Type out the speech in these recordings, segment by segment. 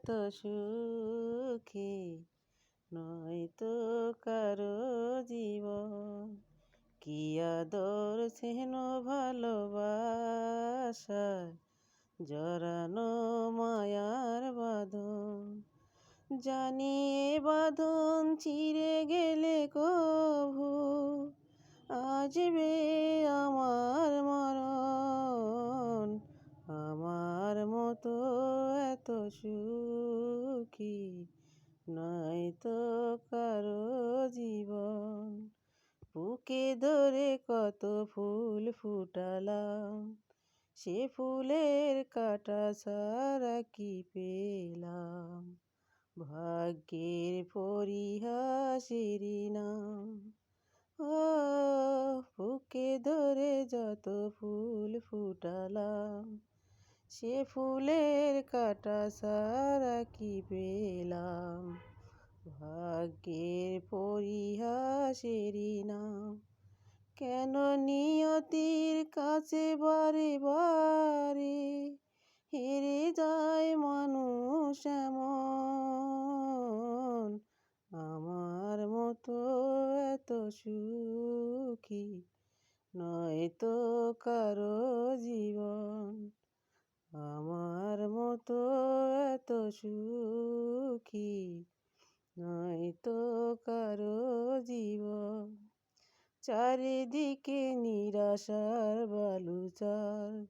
এত সুখী নয়তো কারো জীবন। কি আদর স্নেহ ভালোবাসায় জড়ানো মায়ার বাঁধন। জানি এ বাঁধন ছিঁড়ে গেলে কভু আসবে আমার মরণ। আমার মতো এত সুখী নয়তো কারো জীবন। বুকে ধরে কত ফুল ফুটালাম, সে ফুলের কাঁটা ছাড়া কি পেলাম। ভাগ্যের পরিহাসেরই নাম। ও বুকে ধরে যত ফুল ফুটালাম, সে ফুলের কাঁটা ছাড়া কি পেলাম। ভাগ্যের পরিহাসেরই নাম। কেন নিয়তির কাছে বারে বারে হেরে যায় মানুষ এমন। আমার মতো এত সুখী নয়তো কারো জীবন। আমার মতো এত সুখী নয়তো কারো জীবন। চারিদিকে নিরাশার বালুচর,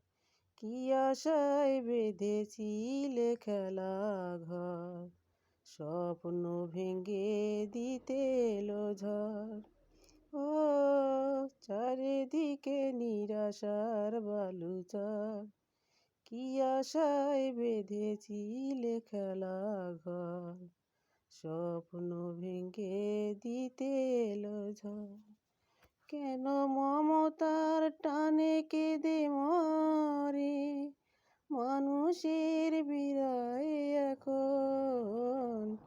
কি আশায় বেঁধেছিলে খেলা ঘর। স্বপ্ন ভেঙে দিতে এলো ঝড়। ও চারিদিকে নিরাশার বালুচর, কি আশায় বেঁধেছিলে খেলা ঘর। স্বপ্ন ভেঙে দিতে এলো ঝড়। কেন মমতার টানে কেঁদে মরে মানুষের বিরায় এখন।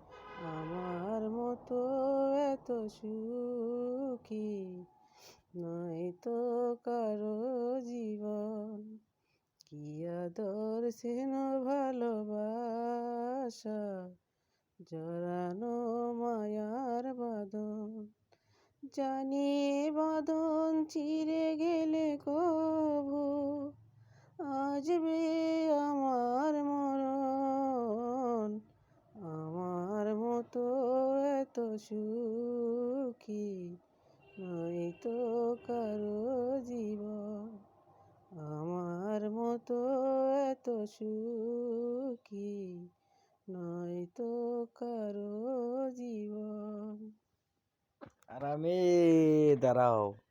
আমার মতো এত সুখী নয়তো কারো জীবন। কি আদর স্নেহ ভালোবাসা জড়ানো মায়ার বাঁধন। জানি এ বাঁধন ছিঁড়ে গেলে কভু আসবে আমার মরণ। আমার মতো এত সুখী নয়তো কারো জীবন। আমার মতো এত সুখী নয়তো কারো জীবন। আরামে দাঁড়াও।